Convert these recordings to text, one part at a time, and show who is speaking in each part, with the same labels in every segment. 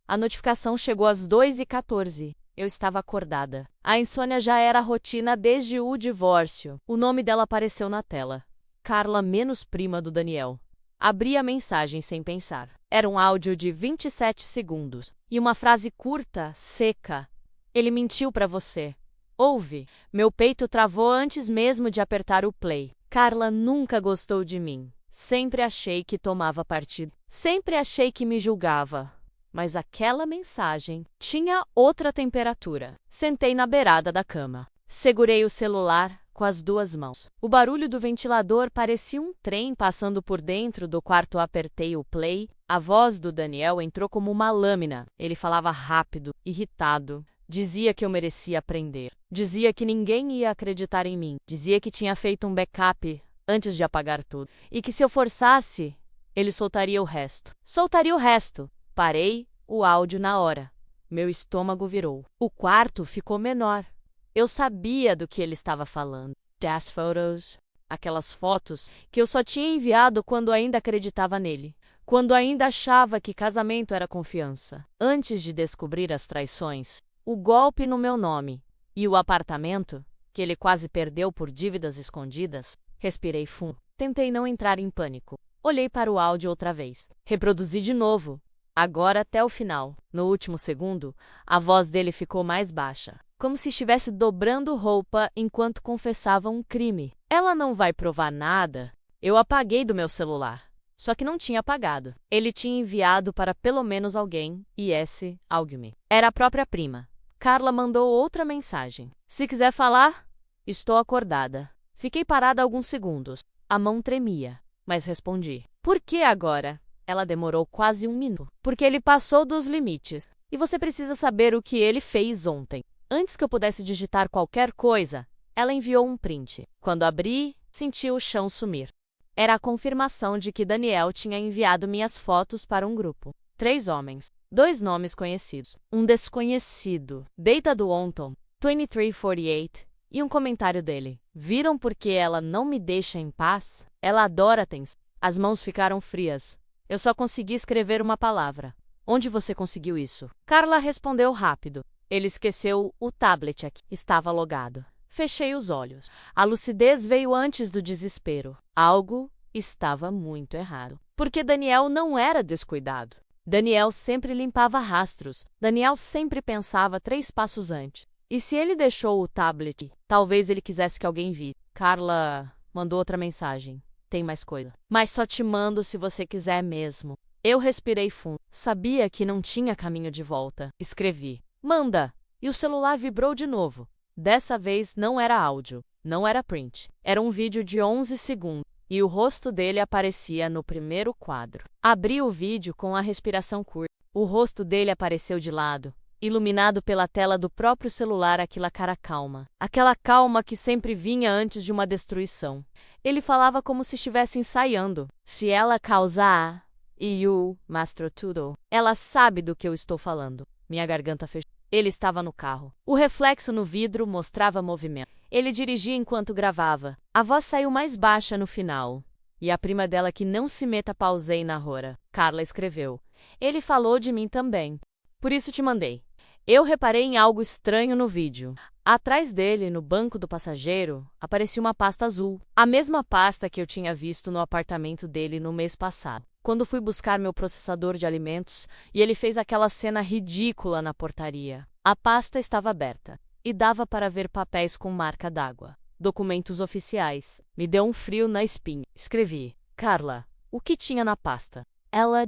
Speaker 1: A notificação chegou às 2h14. Eu estava acordada. A insônia já era a rotina desde o divórcio. O nome dela apareceu na tela. Carla menos prima do Daniel. Abri a mensagem sem pensar. Era um áudio de 27 segundos. E uma frase curta, seca. Ele mentiu pra você. Ouve. Meu peito travou antes mesmo de apertar o play. Carla nunca gostou de mim. Sempre achei que tomava partido. Sempre achei que me julgava. Mas aquela mensagem tinha outra temperatura. Sentei na beirada da cama. Segurei o celular com as duas mãos. O barulho do ventilador parecia um trem passando por dentro do quarto. Apertei o play. A voz do Daniel entrou como uma lâmina. Ele falava rápido, irritado. Dizia que eu merecia aprender. Dizia que ninguém ia acreditar em mim. Dizia que tinha feito um backup antes de apagar tudo. E que se eu forçasse, ele soltaria o resto. Soltaria o resto. Parei o áudio na hora. Meu estômago virou. O quarto ficou menor. Eu sabia do que ele estava falando. Das photos. Aquelas fotos que eu só tinha enviado quando ainda acreditava nele. Quando ainda achava que casamento era confiança. Antes de descobrir as traições, o golpe no meu nome e o apartamento, que ele quase perdeu por dívidas escondidas, respirei fundo. Tentei não entrar em pânico. Olhei para o áudio outra vez. Reproduzi de novo. Agora até o final. No último segundo, a voz dele ficou mais baixa, como se estivesse dobrando roupa enquanto confessava um crime. Ela não vai provar nada. Eu apaguei do meu celular. Só que não tinha apagado. Ele tinha enviado para pelo menos alguém, e esse alguém era a própria prima. Carla mandou outra mensagem. Se quiser falar, estou acordada. Fiquei parada alguns segundos. A mão tremia, mas respondi. Por que agora? Ela demorou quase 1 minuto. Porque ele passou dos limites. E você precisa saber o que ele fez ontem. Antes que eu pudesse digitar qualquer coisa, ela enviou um print. Quando abri, senti o chão sumir. Era a confirmação de que Daniel tinha enviado minhas fotos para um grupo. 3 homens. 2 nomes conhecidos. Um desconhecido. Data do Onton. 2348. E um comentário dele. Viram porque ela não me deixa em paz? Ela adora atenção. As mãos ficaram frias. Eu só consegui escrever uma palavra. Onde você conseguiu isso? Carla respondeu rápido. Ele esqueceu o tablet aqui. Estava logado. Fechei os olhos. A lucidez veio antes do desespero. Algo estava muito errado. Porque Daniel não era descuidado. Daniel sempre limpava rastros. Daniel sempre pensava 3 passos antes. E se ele deixou o tablet, talvez ele quisesse que alguém visse. Carla mandou outra mensagem. Tem mais coisa. Mas só te mando se você quiser mesmo. Eu respirei fundo. Sabia que não tinha caminho de volta. Escrevi. Manda! E o celular vibrou de novo. Dessa vez não era áudio, não era print. Era um vídeo de 11 segundos. E o rosto dele aparecia no primeiro quadro. Abri o vídeo com a respiração curta. O rosto dele apareceu de lado, iluminado pela tela do próprio celular. Aquela cara calma. Aquela calma que sempre vinha antes de uma destruição. Ele falava como se estivesse ensaiando. Se ela causar e o mastro tudo, ela sabe do que eu estou falando. Minha garganta fechou. Ele estava no carro. O reflexo no vidro mostrava movimento. Ele dirigia enquanto gravava. A voz saiu mais baixa no final. E a prima dela que não se meta. Pausei na hora. Carla escreveu. Ele falou de mim também. Por isso te mandei. Eu reparei em algo estranho no vídeo. Atrás dele, no banco do passageiro, aparecia uma pasta azul. A mesma pasta que eu tinha visto no apartamento dele no mês passado. Quando fui buscar meu processador de alimentos e ele fez aquela cena ridícula na portaria. A pasta estava aberta e dava para ver papéis com marca d'água. Documentos oficiais. Me deu um frio na espinha. Escrevi. Carla, o que tinha na pasta? Ela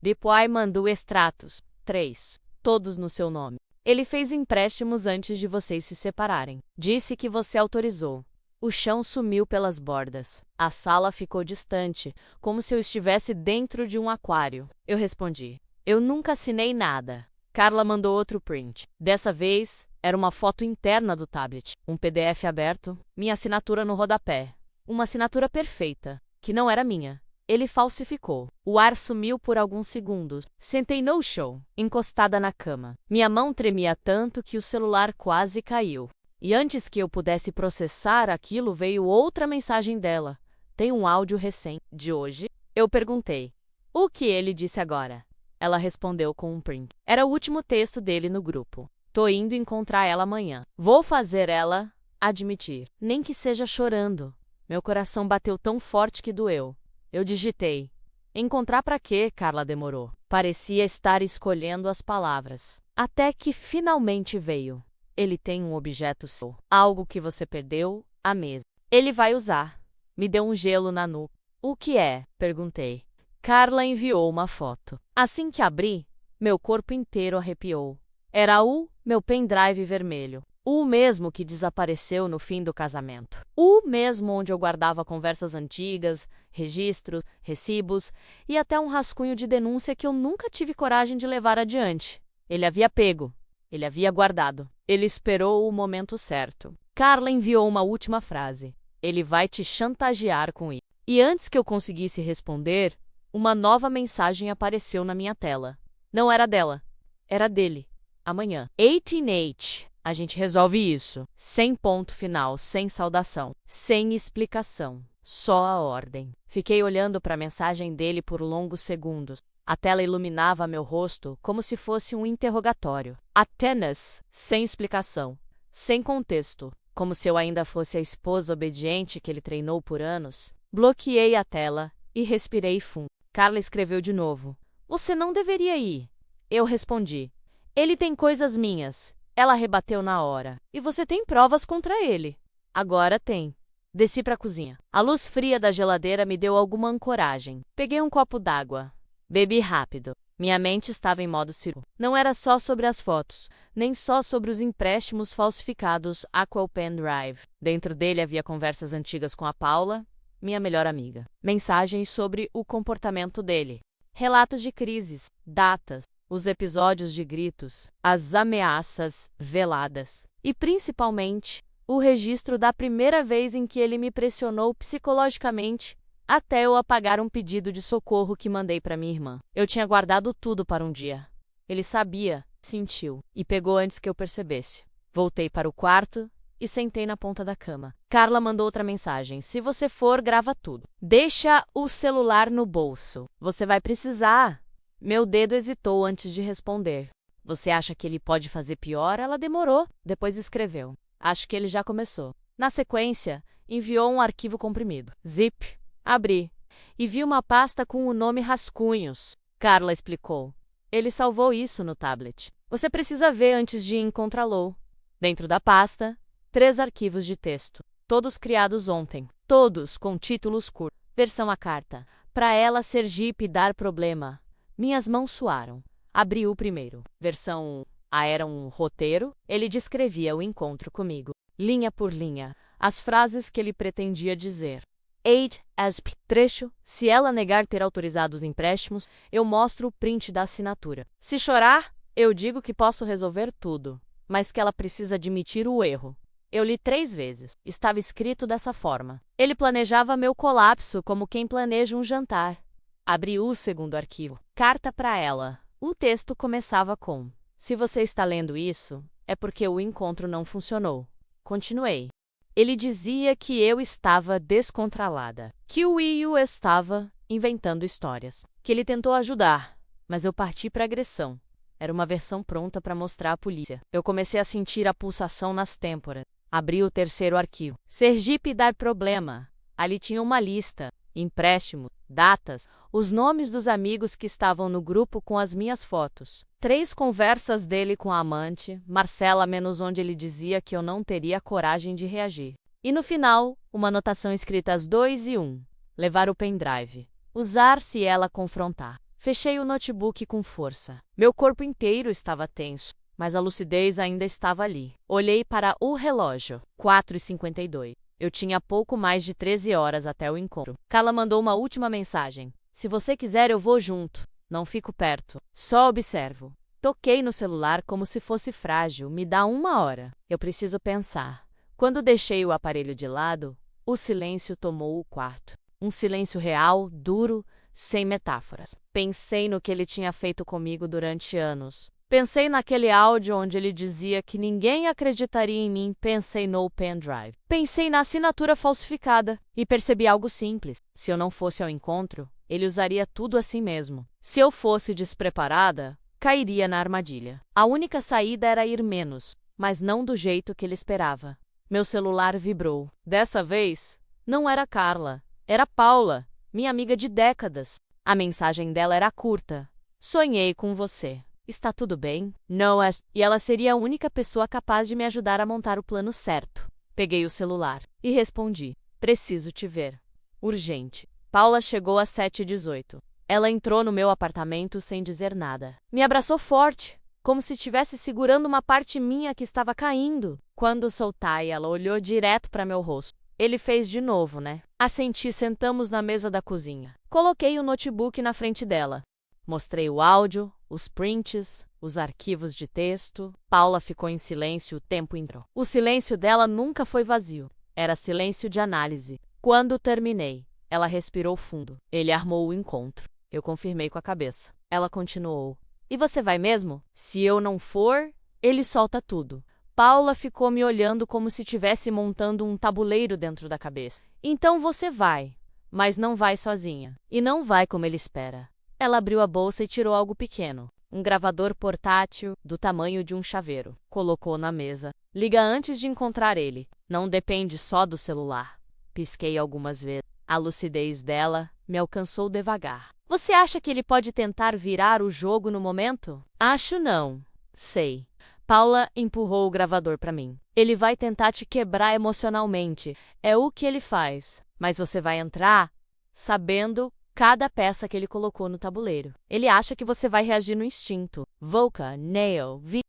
Speaker 1: depois mandou extratos. 3. Todos no seu nome. Ele fez empréstimos antes de vocês se separarem. Disse que você autorizou. O chão sumiu pelas bordas. A sala ficou distante, como se eu estivesse dentro de um aquário. Eu respondi. Eu nunca assinei nada. Carla mandou outro print. Dessa vez, era uma foto interna do tablet. Um PDF aberto, minha assinatura no rodapé. Uma assinatura perfeita, que não era minha. Ele falsificou. O ar sumiu por alguns segundos. Sentei no chão, encostada na cama. Minha mão tremia tanto que o celular quase caiu. E antes que eu pudesse processar aquilo, veio outra mensagem dela. Tem um áudio recente, de hoje. Eu perguntei. O que ele disse agora? Ela respondeu com um print. Era o último texto dele no grupo. Tô indo encontrar ela amanhã. Vou fazer ela admitir, nem que seja chorando. Meu coração bateu tão forte que doeu. Eu digitei. Encontrar pra quê? Carla demorou. Parecia estar escolhendo as palavras. Até que finalmente veio. Ele tem um objeto seu. Algo que você perdeu, a mesa. Ele vai usar. Me deu um gelo na nuca. O que é? Perguntei. Carla enviou uma foto. Assim que abri, meu corpo inteiro arrepiou. Era meu pendrive vermelho. O mesmo que desapareceu no fim do casamento. O mesmo onde eu guardava conversas antigas, registros, recibos e até um rascunho de denúncia que eu nunca tive coragem de levar adiante. Ele havia pego. Ele havia guardado. Ele esperou o momento certo. Carla enviou uma última frase. Ele vai te chantagear com isso. E antes que eu conseguisse responder, uma nova mensagem apareceu na minha tela. Não era dela. Era dele. Amanhã. 18H. A gente resolve isso. Sem ponto final, sem saudação, sem explicação. Só a ordem. Fiquei olhando para a mensagem dele por longos segundos. A tela iluminava meu rosto como se fosse um interrogatório. Apenas, sem explicação, sem contexto, como se eu ainda fosse a esposa obediente que ele treinou por anos. Bloqueei a tela e respirei fundo. Carla escreveu de novo. Você não deveria ir. Eu respondi. Ele tem coisas minhas. Ela rebateu na hora. E você tem provas contra ele. Agora tem. Desci para a cozinha. A luz fria da geladeira me deu alguma ancoragem. Peguei um copo d'água. Bebi rápido. Minha mente estava em modo cirúrgico. Não era só sobre as fotos, nem só sobre os empréstimos falsificados Aqua Pendrive. Dentro dele havia conversas antigas com a Paula, minha melhor amiga. Mensagens sobre o comportamento dele. Relatos de crises, datas, os episódios de gritos, as ameaças veladas. E, principalmente, o registro da primeira vez em que ele me pressionou psicologicamente até eu apagar um pedido de socorro que mandei para minha irmã. Eu tinha guardado tudo para um dia. Ele sabia, sentiu, e pegou antes que eu percebesse. Voltei para o quarto e sentei na ponta da cama. Carla mandou outra mensagem. Se você for, grava tudo. Deixa o celular no bolso. Você vai precisar. Meu dedo hesitou antes de responder. Você acha que ele pode fazer pior? Ela demorou. Depois escreveu. Acho que ele já começou. Na sequência, enviou um arquivo comprimido. Zip. Abri. E vi uma pasta com o nome Rascunhos. Carla explicou. Ele salvou isso no tablet. Você precisa ver antes de encontrá-lo. Dentro da pasta, 3 arquivos de texto. Todos criados ontem. Todos com títulos curtos. Versão à carta. Para ela, Sergipe dar problema. Minhas mãos suaram. Abri o primeiro. Versão A era um roteiro. Ele descrevia o encontro comigo. Linha por linha. As frases que ele pretendia dizer. 8 as trecho. Se ela negar ter autorizado os empréstimos, eu mostro o print da assinatura. Se chorar, eu digo que posso resolver tudo, mas que ela precisa admitir o erro. Eu li 3 vezes. Estava escrito dessa forma. Ele planejava meu colapso como quem planeja um jantar. Abri o segundo arquivo. Carta para ela. O texto começava com: se você está lendo isso, é porque o encontro não funcionou. Continuei. Ele dizia que eu estava descontrolada, que o Will estava inventando histórias, que ele tentou ajudar, mas eu parti para agressão. Era uma versão pronta para mostrar à polícia. Eu comecei a sentir a pulsação nas têmporas. Abri o terceiro arquivo. Sergipe dar problema. Ali tinha uma lista, empréstimo, datas, os nomes dos amigos que estavam no grupo com as minhas fotos. 3 conversas dele com a amante, Marcela, menos onde ele dizia que eu não teria coragem de reagir. E no final, uma anotação escrita às 2:01. Levar o pendrive. Usar se ela confrontar. Fechei o notebook com força. Meu corpo inteiro estava tenso, mas a lucidez ainda estava ali. Olhei para o relógio. 4:52. Eu tinha pouco mais de 13 horas até o encontro. Carla mandou uma última mensagem. Se você quiser, eu vou junto. Não fico perto. Só observo. Toquei no celular como se fosse frágil. Me dá 1 hora. Eu preciso pensar. Quando deixei o aparelho de lado, o silêncio tomou o quarto. Um silêncio real, duro, sem metáforas. Pensei no que ele tinha feito comigo durante anos. Pensei naquele áudio onde ele dizia que ninguém acreditaria em mim. Pensei no pendrive. Pensei na assinatura falsificada. E percebi algo simples. Se eu não fosse ao encontro, Ele usaria tudo assim mesmo. Se eu fosse despreparada, cairia na armadilha. A única saída era ir menos, mas não do jeito que ele esperava. Meu celular vibrou. Dessa vez, não era Carla, era Paula, minha amiga de décadas. A mensagem dela era curta. Sonhei com você. Está tudo bem? Não é. E ela seria a única pessoa capaz de me ajudar a montar o plano certo. Peguei o celular e respondi. Preciso te ver. Urgente. Paula chegou às 7h18. Ela entrou no meu apartamento sem dizer nada. Me abraçou forte, como se estivesse segurando uma parte minha que estava caindo. Quando soltai, ela olhou direto para meu rosto. Ele fez de novo, né? Assenti e sentamos na mesa da cozinha. Coloquei o notebook na frente dela. Mostrei o áudio, os prints, os arquivos de texto. Paula ficou em silêncio o tempo inteiro. O silêncio dela nunca foi vazio. Era silêncio de análise. Quando terminei, ela respirou fundo. Ele armou o encontro. Eu confirmei com a cabeça. Ela continuou. E você vai mesmo? Se eu não for, ele solta tudo. Paula ficou me olhando como se estivesse montando um tabuleiro dentro da cabeça. Então você vai, mas não vai sozinha. E não vai como ele espera. Ela abriu a bolsa e tirou algo pequeno. Um gravador portátil do tamanho de um chaveiro. Colocou na mesa. Liga antes de encontrar ele. Não depende só do celular. Pisquei algumas vezes. A lucidez dela me alcançou devagar. Você acha que ele pode tentar virar o jogo no momento? Acho não. Sei. Paula empurrou o gravador para mim. Ele vai tentar te quebrar emocionalmente. É o que ele faz. Mas você vai entrar sabendo cada peça que ele colocou no tabuleiro. Ele acha que você vai reagir no instinto. Volca, Nail, Vi.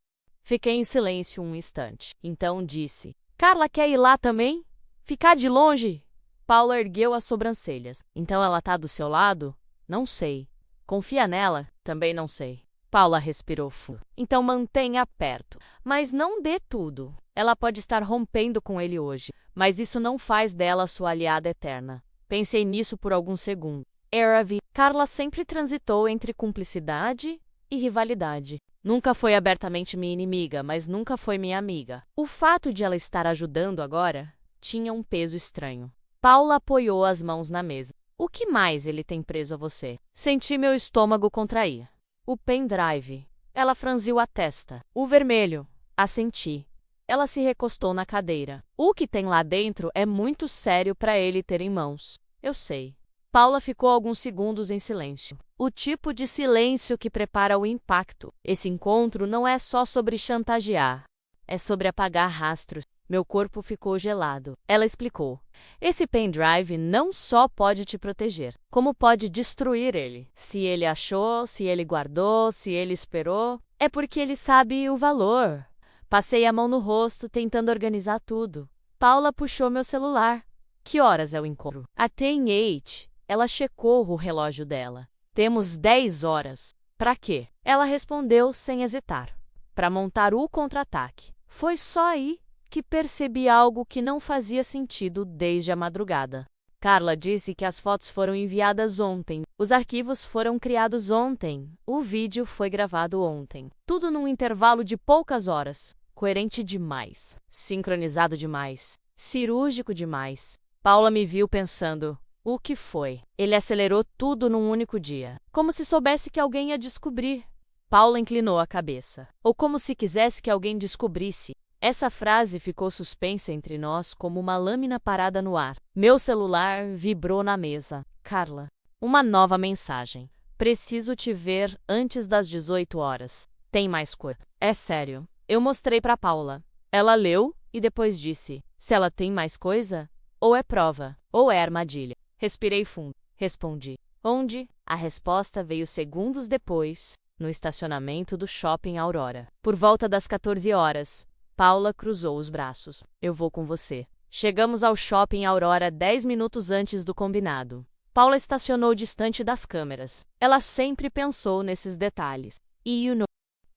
Speaker 1: Fiquei em silêncio um instante. Então disse: Carla quer ir lá também? Ficar de longe? Paula ergueu as sobrancelhas. Então ela tá do seu lado? Não sei. Confia nela? Também não sei. Paula respirou fundo. Então mantenha perto. Mas não dê tudo. Ela pode estar rompendo com ele hoje, mas isso não faz dela sua aliada eterna. Pensei nisso por alguns segundos. Carla sempre transitou entre cumplicidade e rivalidade. Nunca foi abertamente minha inimiga, mas nunca foi minha amiga. O fato de ela estar ajudando agora tinha um peso estranho. Paula apoiou as mãos na mesa. O que mais ele tem preso a você? Senti meu estômago contrair. O pendrive. Ela franziu a testa. O vermelho. Assenti. Ela se recostou na cadeira. O que tem lá dentro é muito sério para ele ter em mãos. Eu sei. Paula ficou alguns segundos em silêncio. O tipo de silêncio que prepara o impacto. Esse encontro não é só sobre chantagear. É sobre apagar rastros. Meu corpo ficou gelado. Ela explicou. Esse pendrive não só pode te proteger, como pode destruir ele. Se ele achou, se ele guardou, se ele esperou, é porque ele sabe o valor. Passei a mão no rosto, tentando organizar tudo. Paula puxou meu celular. Que horas é o encontro? Até em 8. Ela checou o relógio dela. Temos 10 horas. Pra quê? Ela respondeu sem hesitar. Para montar o contra-ataque. Foi só aí que percebi algo que não fazia sentido desde a madrugada. Carla disse que as fotos foram enviadas ontem. Os arquivos foram criados ontem. O vídeo foi gravado ontem. Tudo num intervalo de poucas horas. Coerente demais. Sincronizado demais. Cirúrgico demais. Paula me viu pensando. O que foi? Ele acelerou tudo num único dia. Como se soubesse que alguém ia descobrir. Paula inclinou a cabeça. Ou como se quisesse que alguém descobrisse. Essa frase ficou suspensa entre nós como uma lâmina parada no ar. Meu celular vibrou na mesa. Carla. Uma nova mensagem. Preciso te ver antes das 18 horas. Tem mais coisa. É sério. Eu mostrei para Paula. Ela leu e depois disse. Se ela tem mais coisa, ou é prova, ou é armadilha. Respirei fundo. Respondi. Onde? A resposta veio segundos depois, no estacionamento do Shopping Aurora. Por volta das 14 horas, Paula cruzou os braços. Eu vou com você. Chegamos ao Shopping Aurora 10 minutos antes do combinado. Paula estacionou distante das câmeras. Ela sempre pensou nesses detalhes.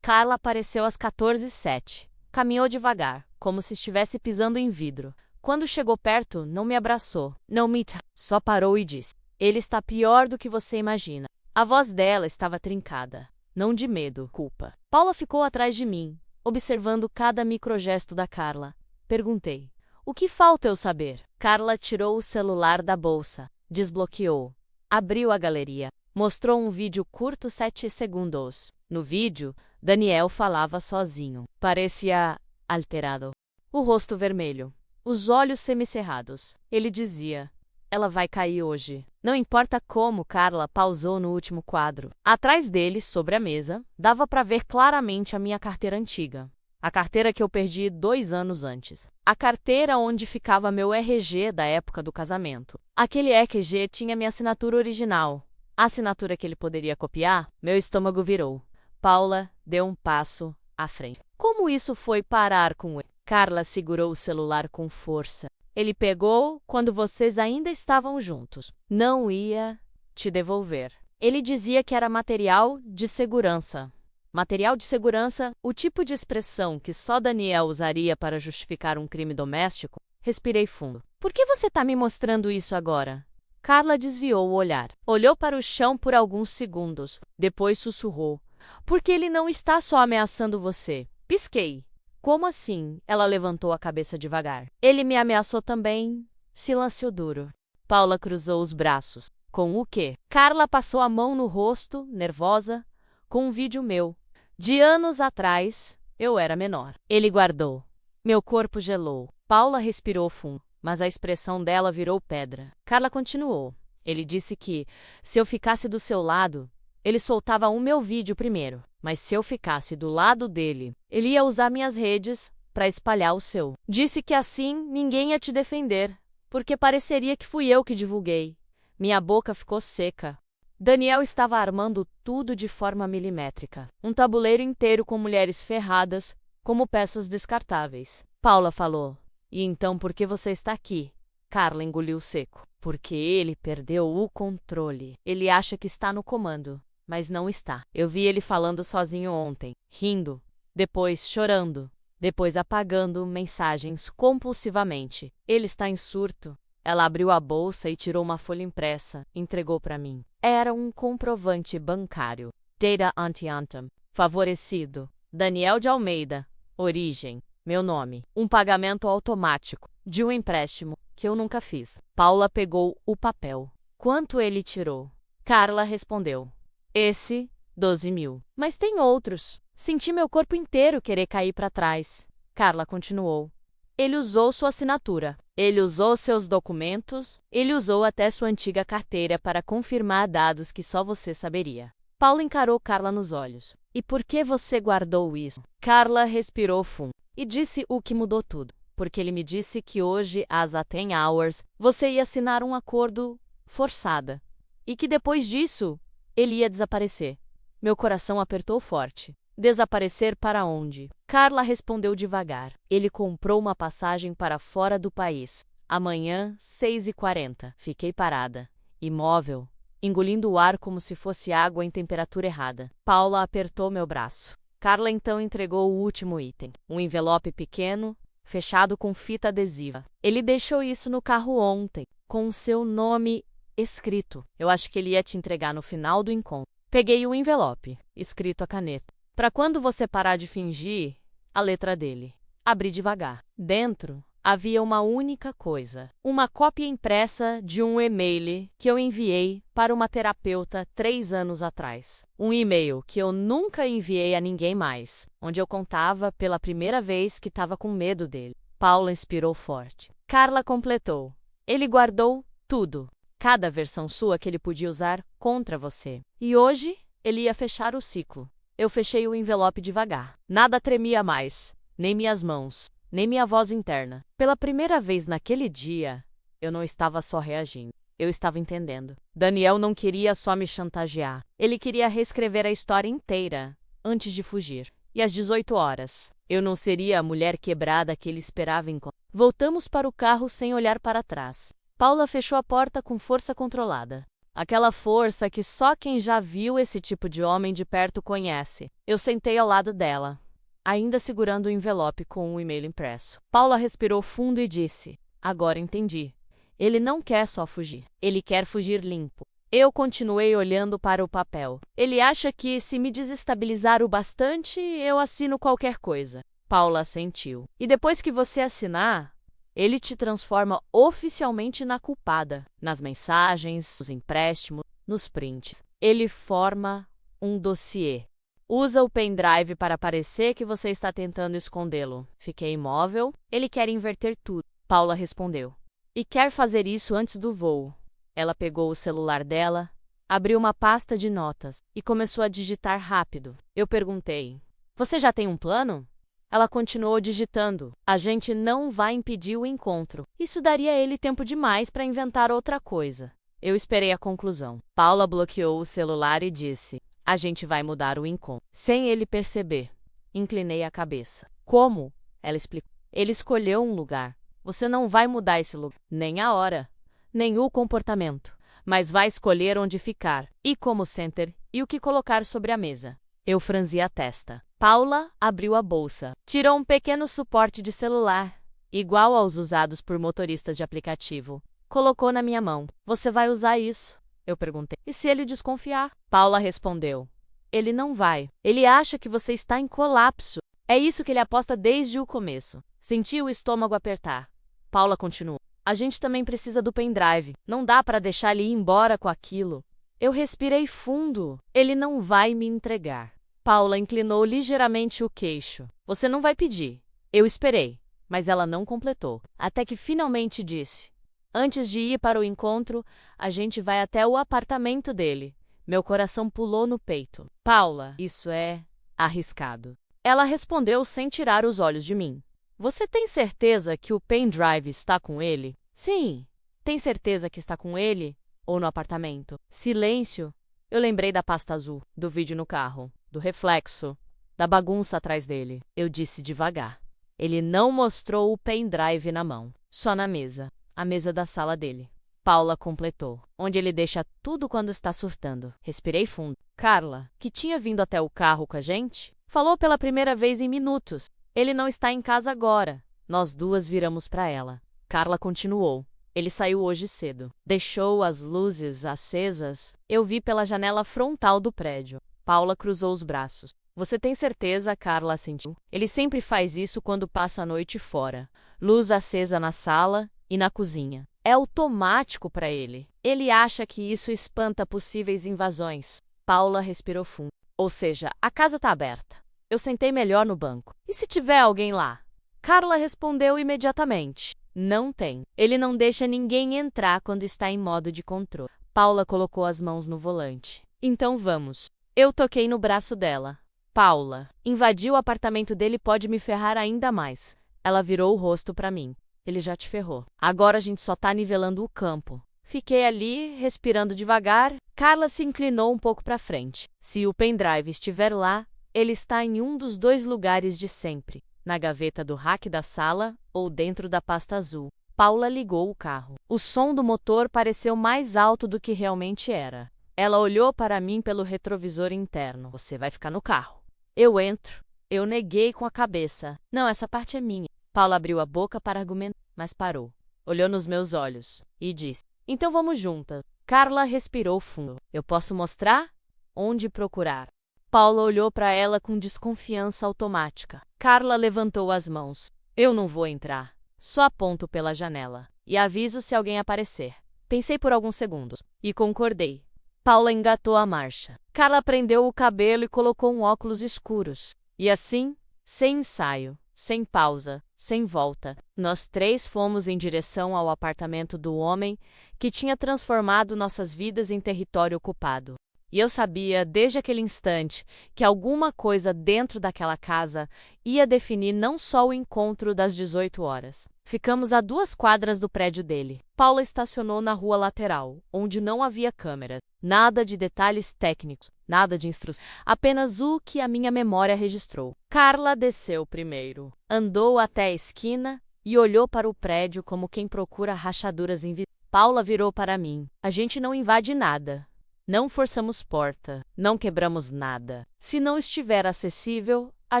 Speaker 1: Carla apareceu às 14h07. Caminhou devagar, como se estivesse pisando em vidro. Quando chegou perto, não me abraçou. Não me só parou e disse. Ele está pior do que você imagina. A voz dela estava trincada. Não de medo, culpa. Paula ficou atrás de mim, observando cada microgesto da Carla. Perguntei. O que falta eu saber? Carla tirou o celular da bolsa. Desbloqueou. Abriu a galeria. Mostrou um vídeo curto 7 segundos. No vídeo, Daniel falava sozinho. Parecia alterado. O rosto vermelho. Os olhos semicerrados. Ele dizia: ela vai cair hoje. Não importa como, Carla pausou no último quadro. Atrás dele, sobre a mesa, dava para ver claramente a minha carteira antiga. A carteira que eu perdi 2 anos antes. A carteira onde ficava meu RG da época do casamento. Aquele RG tinha minha assinatura original. A assinatura que ele poderia copiar, meu estômago virou. Paula deu um passo à frente. Como isso foi parar com ele? Carla segurou o celular com força. Ele pegou quando vocês ainda estavam juntos. Não ia te devolver. Ele dizia que era material de segurança. Material de segurança, o tipo de expressão que só Daniel usaria para justificar um crime doméstico. Respirei fundo. Por que você está me mostrando isso agora? Carla desviou o olhar. Olhou para o chão por alguns segundos. Depois sussurrou. Porque ele não está só ameaçando você. Pisquei. Como assim? Ela levantou a cabeça devagar. Ele me ameaçou também. Silêncio duro. Paula cruzou os braços. Com o quê? Carla passou a mão no rosto, nervosa, com um vídeo meu. De anos atrás, eu era menor. Ele guardou. Meu corpo gelou. Paula respirou fundo, mas a expressão dela virou pedra. Carla continuou. Ele disse que, se eu ficasse do seu lado, ele soltava o meu vídeo primeiro. Mas se eu ficasse do lado dele, ele ia usar minhas redes para espalhar o seu. Disse que assim ninguém ia te defender, porque pareceria que fui eu que divulguei. Minha boca ficou seca. Daniel estava armando tudo de forma milimétrica. Um tabuleiro inteiro com mulheres ferradas, como peças descartáveis. Paula falou. E então por que você está aqui? Carla engoliu seco. Porque ele perdeu o controle. Ele acha que está no comando. Mas não está. Eu vi ele falando sozinho ontem, rindo, depois chorando, depois apagando mensagens compulsivamente. Ele está em surto. Ela abriu a bolsa e tirou uma folha impressa, entregou para mim. Era um comprovante bancário. Data Anti-Anthem. Favorecido. Daniel de Almeida. Origem. Meu nome. Um pagamento automático. De um empréstimo que eu nunca fiz. Paula pegou o papel. Quanto ele tirou? Carla respondeu. Esse, 12 mil. Mas tem outros. Senti meu corpo inteiro querer cair para trás. Carla continuou. Ele usou sua assinatura. Ele usou seus documentos. Ele usou até sua antiga carteira para confirmar dados que só você saberia. Paula encarou Carla nos olhos. E por que você guardou isso? Carla respirou fundo e disse o que mudou tudo. Porque ele me disse que hoje, às 10 hours, você ia assinar um acordo forçada. E que depois disso, ele ia desaparecer. Meu coração apertou forte. Desaparecer para onde? Carla respondeu devagar. Ele comprou uma passagem para fora do país. Amanhã, 6h40. Fiquei parada, imóvel, engolindo o ar como se fosse água em temperatura errada. Paula apertou meu braço. Carla então entregou o último item. Um envelope pequeno, fechado com fita adesiva. Ele deixou isso no carro ontem, com o seu nome escrito. Eu acho que ele ia te entregar no final do encontro. Peguei o envelope, escrito a caneta. Para quando você parar de fingir, a letra dele. Abri devagar. Dentro havia uma única coisa. Uma cópia impressa de um e-mail que eu enviei para uma terapeuta 3 anos atrás. Um e-mail que eu nunca enviei a ninguém mais, onde eu contava pela primeira vez que estava com medo dele. Paula inspirou forte. Carla completou. Ele guardou tudo. Cada versão sua que ele podia usar contra você. E hoje, ele ia fechar o ciclo. Eu fechei o envelope devagar. Nada tremia mais, nem minhas mãos, nem minha voz interna. Pela primeira vez naquele dia, eu não estava só reagindo. Eu estava entendendo. Daniel não queria só me chantagear. Ele queria reescrever a história inteira, antes de fugir. E às 18 horas, eu não seria a mulher quebrada que ele esperava encontrar. Voltamos para o carro sem olhar para trás. Paula fechou a porta com força controlada. Aquela força que só quem já viu esse tipo de homem de perto conhece. Eu sentei ao lado dela, ainda segurando o envelope com o e-mail impresso. Paula respirou fundo e disse: agora entendi. Ele não quer só fugir. Ele quer fugir limpo. Eu continuei olhando para o papel. Ele acha que, se me desestabilizar o bastante, eu assino qualquer coisa. Paula assentiu. E depois que você assinar, Ele te transforma oficialmente na culpada. Nas mensagens, nos empréstimos, nos prints. Ele forma um dossiê. Usa o pendrive para parecer que você está tentando escondê-lo. Fiquei imóvel. Ele quer inverter tudo. Paula respondeu. E quer fazer isso antes do voo. Ela pegou o celular dela, abriu uma pasta de notas e começou a digitar rápido. Eu perguntei: Você já tem um plano? Ela continuou digitando. A gente não vai impedir o encontro. Isso daria a ele tempo demais para inventar outra coisa. Eu esperei a conclusão. Paula bloqueou o celular e disse: A gente vai mudar o encontro. Sem ele perceber, inclinei a cabeça. Como? Ela explicou. Ele escolheu um lugar. Você não vai mudar esse lugar. Nem a hora, nem o comportamento. Mas vai escolher onde ficar, e como center, e o que colocar sobre a mesa. Eu franzi a testa. Paula abriu a bolsa. Tirou um pequeno suporte de celular, igual aos usados por motoristas de aplicativo. Colocou na minha mão. Você vai usar isso? Eu perguntei. E se ele desconfiar? Paula respondeu. Ele não vai. Ele acha que você está em colapso. É isso que ele aposta desde o começo. Senti o estômago apertar. Paula continuou. A gente também precisa do pendrive. Não dá para deixar ele ir embora com aquilo. Eu respirei fundo. Ele não vai me entregar. Paula inclinou ligeiramente o queixo. Você não vai pedir. Eu esperei, mas ela não completou. Até que finalmente disse. Antes de ir para o encontro, a gente vai até o apartamento dele. Meu coração pulou no peito. Paula, isso é arriscado. Ela respondeu sem tirar os olhos de mim. Você tem certeza que o pendrive está com ele? Sim. Tem certeza que está com ele? Ou no apartamento? Silêncio. Eu lembrei da pasta azul, do vídeo no carro, do reflexo, da bagunça atrás dele. Eu disse devagar. Ele não mostrou o pendrive na mão, só na mesa, a mesa da sala dele. Paula completou. Onde ele deixa tudo quando está surtando. Respirei fundo. Carla, que tinha vindo até o carro com a gente, falou pela primeira vez em minutos. Ele não está em casa agora. Nós duas viramos para ela. Carla continuou. Ele saiu hoje cedo. Deixou as luzes acesas. Eu vi pela janela frontal do prédio. Paula cruzou os braços. Você tem certeza? Carla assentiu. Ele sempre faz isso quando passa a noite fora. Luz acesa na sala e na cozinha. É automático para ele. Ele acha que isso espanta possíveis invasões. Paula respirou fundo. Ou seja, a casa está aberta. Eu sentei melhor no banco. E se tiver alguém lá? Carla respondeu imediatamente. Não tem. Ele não deixa ninguém entrar quando está em modo de controle. Paula colocou as mãos no volante. Então vamos. Eu toquei no braço dela. Paula, invadir o apartamento dele pode me ferrar ainda mais. Ela virou o rosto para mim. Ele já te ferrou. Agora a gente só tá nivelando o campo. Fiquei ali, respirando devagar. Carla se inclinou um pouco para frente. Se o pendrive estiver lá, ele está em um dos dois lugares de sempre. Na gaveta do rack da sala ou dentro da pasta azul. Paula ligou o carro. O som do motor pareceu mais alto do que realmente era. Ela olhou para mim pelo retrovisor interno. Você vai ficar no carro. Eu entro. Eu neguei com a cabeça. Não, essa parte é minha. Paula abriu a boca para argumentar, mas parou. Olhou nos meus olhos e disse: Então vamos juntas. Carla respirou fundo. Eu posso mostrar? Onde procurar? Paula olhou para ela com desconfiança automática. Carla levantou as mãos. Eu não vou entrar. Só aponto pela janela. E aviso se alguém aparecer. Pensei por alguns segundos. E concordei. Paula engatou a marcha. Carla prendeu o cabelo e colocou um óculos escuros. E assim, sem ensaio, sem pausa, sem volta, nós três fomos em direção ao apartamento do homem que tinha transformado nossas vidas em território ocupado. E eu sabia, desde aquele instante, que alguma coisa dentro daquela casa ia definir não só o encontro das 18 horas. Ficamos a 2 quadras do prédio dele. Paula estacionou na rua lateral, onde não havia câmera. Nada de detalhes técnicos, nada de instruções, apenas o que a minha memória registrou. Carla desceu primeiro, andou até a esquina e olhou para o prédio como quem procura rachaduras invisíveis. Paula virou para mim. A gente não invade nada. Não forçamos porta, não quebramos nada. Se não estiver acessível, a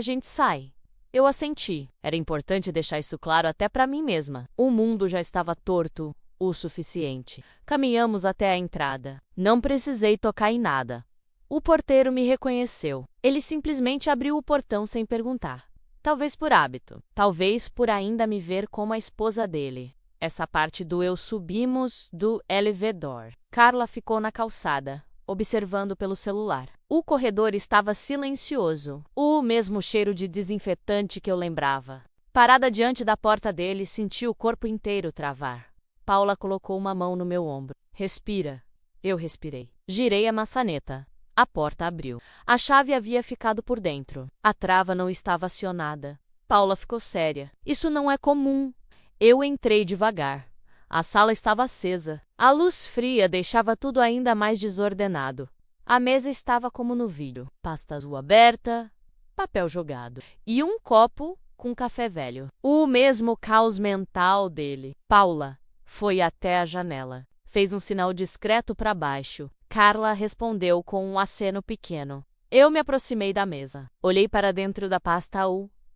Speaker 1: gente sai. Eu assenti. Era importante deixar isso claro até para mim mesma. O mundo já estava torto o suficiente. Caminhamos até a entrada. Não precisei tocar em nada. O porteiro me reconheceu. Ele simplesmente abriu o portão sem perguntar. Talvez por hábito. Talvez por ainda me ver como a esposa dele. Essa parte do eu subimos do elevador. Carla ficou na calçada, observando pelo celular. O corredor estava silencioso. O mesmo cheiro de desinfetante que eu lembrava. Parada diante da porta dele, senti o corpo inteiro travar. Paula colocou uma mão no meu ombro. Respira. Eu respirei. Girei a maçaneta. A porta abriu. A chave havia ficado por dentro. A trava não estava acionada. Paula ficou séria. Isso não é comum. Eu entrei devagar. A sala estava acesa. A luz fria deixava tudo ainda mais desordenado. A mesa estava como no vídeo. Pasta azul aberta, papel jogado. E um copo com café velho. O mesmo caos mental dele. Paula foi até a janela. Fez um sinal discreto para baixo. Carla respondeu com um aceno pequeno. Eu me aproximei da mesa. Olhei para dentro da pasta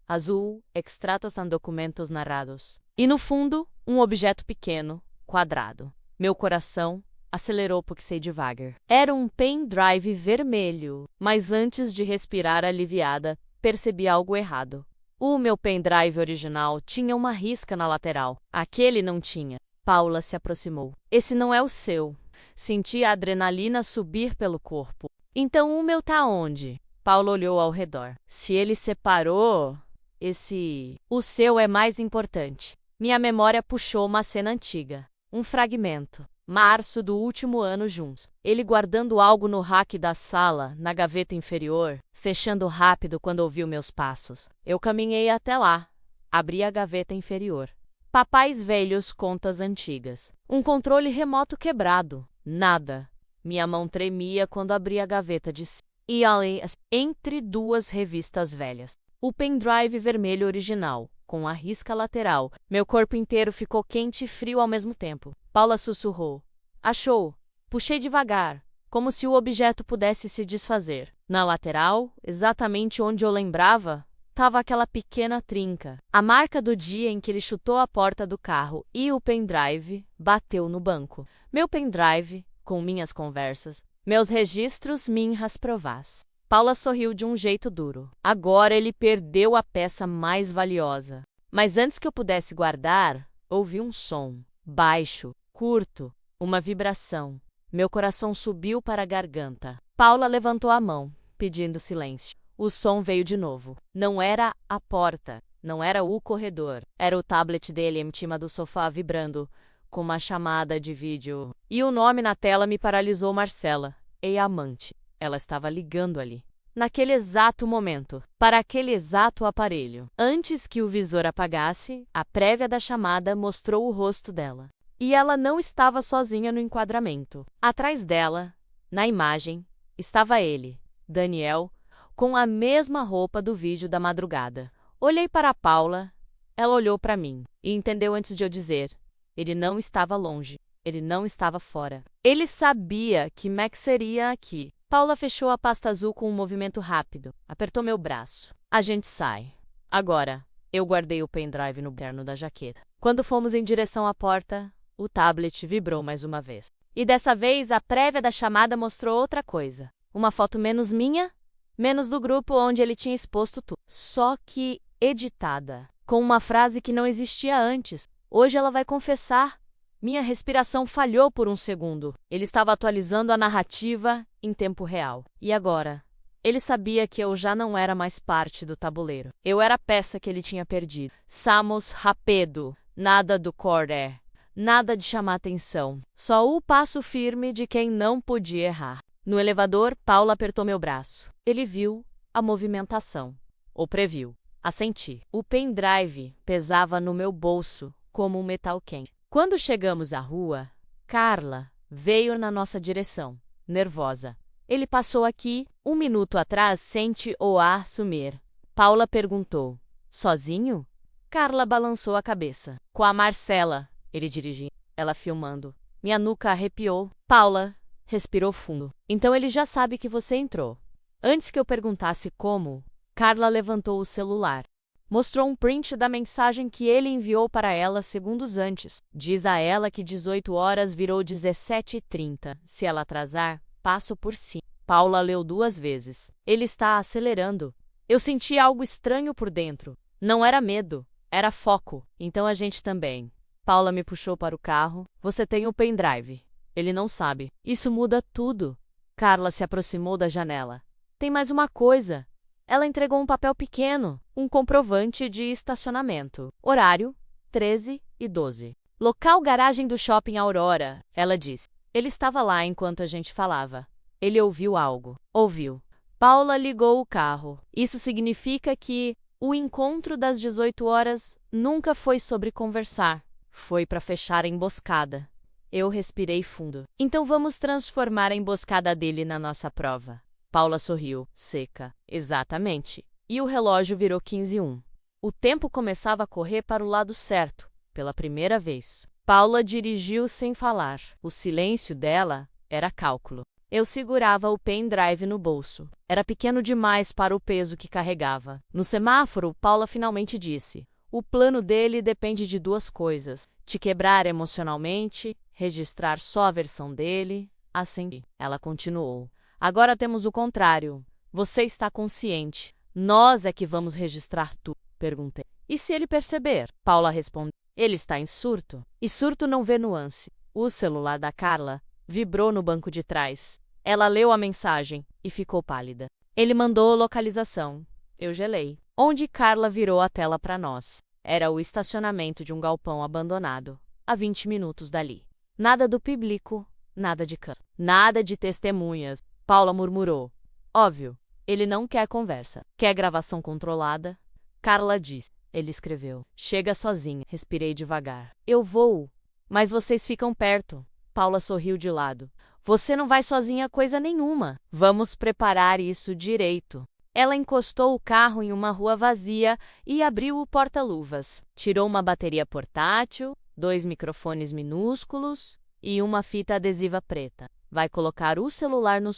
Speaker 1: azul, extratos são documentos narrados. E no fundo, um objeto pequeno, quadrado. Meu coração acelerou porque sei devagar. Era um pendrive vermelho. Mas antes de respirar aliviada, percebi algo errado. O meu pendrive original tinha uma risca na lateral. Aquele não tinha. Paula se aproximou. Esse não é o seu. Senti a adrenalina subir pelo corpo. Então o meu tá onde? Paula olhou ao redor. Se ele separou, o seu é mais importante. Minha memória puxou uma cena antiga. Um fragmento. Março do último ano juntos. Ele guardando algo no rack da sala, na gaveta inferior, fechando rápido quando ouviu meus passos. Eu caminhei até lá. Abri a gaveta inferior. Papais velhos, contas antigas. Um controle remoto quebrado. Nada. Minha mão tremia quando abri a gaveta de cima. E ali, entre duas revistas velhas. O pendrive vermelho original, com a risca lateral. Meu corpo inteiro ficou quente e frio ao mesmo tempo. Paula sussurrou. Achou. Puxei devagar, como se o objeto pudesse se desfazer. Na lateral, exatamente onde eu lembrava, estava aquela pequena trinca. A marca do dia em que ele chutou a porta do carro e o pendrive bateu no banco. Meu pendrive, com minhas conversas, meus registros, minhas provas. Paula sorriu de um jeito duro. Agora ele perdeu a peça mais valiosa. Mas antes que eu pudesse guardar, ouvi um som. Baixo, curto, uma vibração. Meu coração subiu para a garganta. Paula levantou a mão, pedindo silêncio. O som veio de novo. Não era a porta, não era o corredor. Era o tablet dele em cima do sofá vibrando, com uma chamada de vídeo. E o nome na tela me paralisou. Marcela, ex-amante. Ela estava ligando ali. Naquele exato momento, para aquele exato aparelho. Antes que o visor apagasse, a prévia da chamada mostrou o rosto dela. E ela não estava sozinha no enquadramento. Atrás dela, na imagem, estava ele, Daniel, com a mesma roupa do vídeo da madrugada. Olhei para a Paula, ela olhou para mim e entendeu antes de eu dizer. Ele não estava longe, ele não estava fora. Ele sabia que Max seria aqui. Paula fechou a pasta azul com um movimento rápido, apertou meu braço. A gente sai. Agora, eu guardei o pendrive no terno da jaqueta. Quando fomos em direção à porta, o tablet vibrou mais uma vez. E dessa vez, a prévia da chamada mostrou outra coisa. Uma foto menos minha, menos do grupo onde ele tinha exposto tudo. Só que editada, com uma frase que não existia antes. Hoje ela vai confessar. Minha respiração falhou por um segundo. Ele estava atualizando a narrativa em tempo real. E agora? Ele sabia que eu já não era mais parte do tabuleiro. Eu era a peça que ele tinha perdido. Samos rapedo. Nada do corder. Nada de chamar atenção. Só o passo firme de quem não podia errar. No elevador, Paula apertou meu braço. Ele viu a movimentação. Ou previu. Assenti. O pendrive pesava no meu bolso como um metal quente. Quando chegamos à rua, Carla veio na nossa direção, nervosa. Ele passou aqui, 1 minuto atrás, sente o ar sumir. Paula perguntou, sozinho? Carla balançou a cabeça. Com a Marcela, ele dirigindo, ela filmando. Minha nuca arrepiou. Paula respirou fundo. Então ele já sabe que você entrou. Antes que eu perguntasse como, Carla levantou o celular. Mostrou um print da mensagem que ele enviou para ela segundos antes. Diz a ela que 18 horas virou 17h30. Se ela atrasar, passo por cima. Paula leu 2 vezes. Ele está acelerando. Eu senti algo estranho por dentro. Não era medo, era foco. Então a gente também. Paula me puxou para o carro. Você tem o pendrive. Ele não sabe. Isso muda tudo. Carla se aproximou da janela. Tem mais uma coisa. Ela entregou um papel pequeno, um comprovante de estacionamento. Horário, 13h12. Local garagem do Shopping Aurora, ela disse. Ele estava lá enquanto a gente falava. Ele ouviu algo. Ouviu. Paula ligou o carro. Isso significa que o encontro das 18 horas nunca foi sobre conversar. Foi para fechar a emboscada. Eu respirei fundo. Então vamos transformar a emboscada dele na nossa prova. Paula sorriu, seca. Exatamente. E o relógio virou 15h01. O tempo começava a correr para o lado certo, pela primeira vez. Paula dirigiu sem falar. O silêncio dela era cálculo. Eu segurava o pendrive no bolso. Era pequeno demais para o peso que carregava. No semáforo, Paula finalmente disse: o plano dele depende de duas coisas: te quebrar emocionalmente, registrar só a versão dele. Acendi. Ela continuou. Agora temos o contrário. Você está consciente. Nós é que vamos registrar tudo. Perguntei. E se ele perceber? Paula respondeu. Ele está em surto. E surto não vê nuance. O celular da Carla vibrou no banco de trás. Ela leu a mensagem e ficou pálida. Ele mandou localização. Eu gelei. Onde Carla virou a tela para nós. Era o estacionamento de um galpão abandonado, a 20 minutos dali. Nada do público, nada de câmera, nada de testemunhas. Paula murmurou. Óbvio, ele não quer conversa. Quer gravação controlada? Carla disse. Ele escreveu. Chega sozinha. Respirei devagar. Eu vou. Mas vocês ficam perto. Paula sorriu de lado. Você não vai sozinha coisa nenhuma. Vamos preparar isso direito. Ela encostou o carro em uma rua vazia e abriu o porta-luvas. Tirou uma bateria portátil, 2 microfones minúsculos e uma fita adesiva preta. Vai colocar o celular no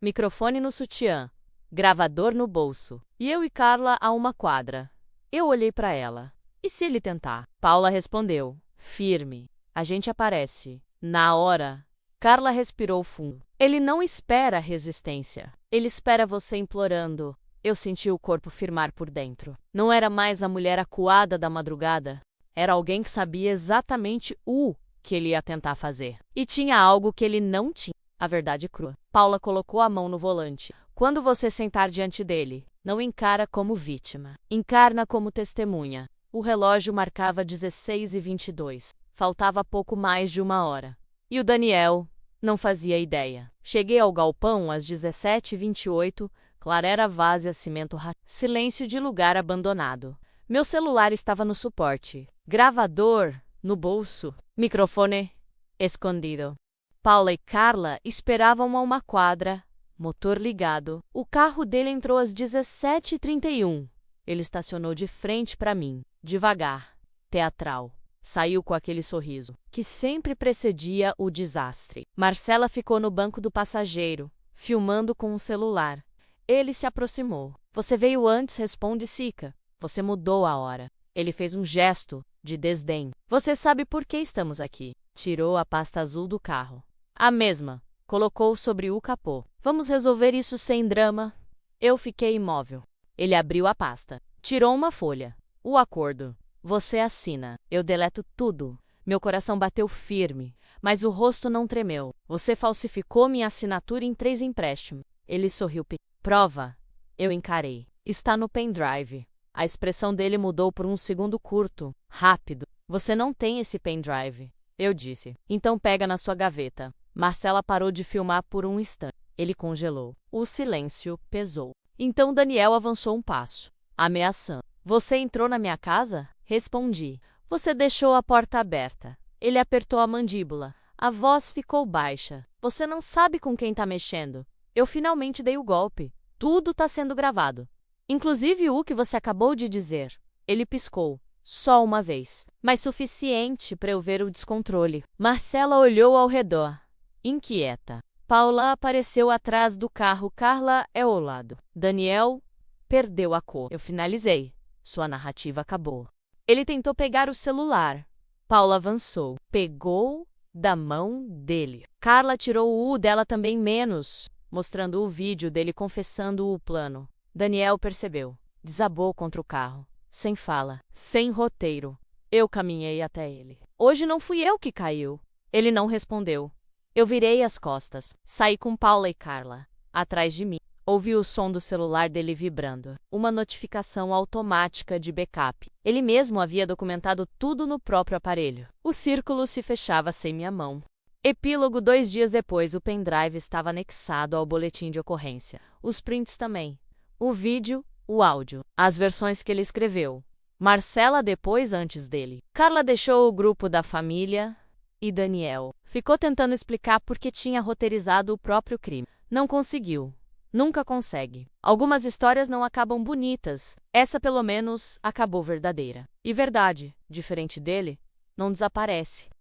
Speaker 1: microfone no sutiã, gravador no bolso. E eu e Carla a uma quadra. Eu olhei para ela. E se ele tentar? Paula respondeu, firme. A gente aparece. Na hora. Carla respirou fundo. Ele não espera resistência. Ele espera você implorando. Eu senti o corpo firmar por dentro. Não era mais a mulher acuada da madrugada. Era alguém que sabia exatamente o que ele ia tentar fazer. E tinha algo que ele não tinha. A verdade crua. Paula colocou a mão no volante. Quando você sentar diante dele, não encara como vítima. Encarna como testemunha. O relógio marcava 16h22. Faltava pouco mais de 1 hora. E o Daniel não fazia ideia. Cheguei ao galpão às 17h28, clarera várzea, cimento silêncio de lugar abandonado. Meu celular estava no suporte. Gravador no bolso. Microfone escondido. Paula e Carla esperavam a uma quadra, motor ligado. O carro dele entrou às 17h31. Ele estacionou de frente para mim, devagar, teatral. Saiu com aquele sorriso, que sempre precedia o desastre. Marcela ficou no banco do passageiro, filmando com o celular. Ele se aproximou. Você veio antes, responde Sica. Você mudou a hora. Ele fez um gesto de desdém. Você sabe por que estamos aqui. Tirou a pasta azul do carro. A mesma. Colocou sobre o capô. Vamos resolver isso sem drama. Eu fiquei imóvel. Ele abriu a pasta. Tirou uma folha. O acordo. Você assina. Eu deleto tudo. Meu coração bateu firme, mas o rosto não tremeu. Você falsificou minha assinatura em 3 empréstimos. Ele sorriu. Prova. Eu encarei. Está no pendrive. A expressão dele mudou por um segundo curto, rápido. Você não tem esse pendrive. Eu disse. Então pega na sua gaveta. Marcela parou de filmar por um instante. Ele congelou. O silêncio pesou. Então Daniel avançou um passo, ameaçando. Você entrou na minha casa? Respondi. Você deixou a porta aberta. Ele apertou a mandíbula. A voz ficou baixa. Você não sabe com quem tá mexendo. Eu finalmente dei o golpe. Tudo tá sendo gravado. Inclusive o que você acabou de dizer. Ele piscou. Só uma vez. Mas suficiente para eu ver o descontrole. Marcela olhou ao redor, inquieta. Paula apareceu atrás do carro. Carla é ao lado. Daniel perdeu a cor. Eu finalizei. Sua narrativa acabou. Ele tentou pegar o celular. Paula avançou. Pegou da mão dele. Carla tirou o U dela também menos, mostrando o vídeo dele confessando o plano. Daniel percebeu. Desabou contra o carro. Sem fala, sem roteiro. Eu caminhei até ele. Hoje não fui eu que caiu. Ele não respondeu. Eu virei as costas. Saí com Paula e Carla. Atrás de mim. Ouvi o som do celular dele vibrando. Uma notificação automática de backup. Ele mesmo havia documentado tudo no próprio aparelho. O círculo se fechava sem minha mão. Epílogo: 2 dias depois, o pendrive estava anexado ao boletim de ocorrência. Os prints também. O vídeo, o áudio. As versões que ele escreveu. Marcela depois antes dele. Carla deixou o grupo da família e Daniel ficou tentando explicar por que tinha roteirizado o próprio crime. Não conseguiu. Nunca consegue. Algumas histórias não acabam bonitas. Essa, pelo menos, acabou verdadeira. E verdade, diferente dele, não desaparece.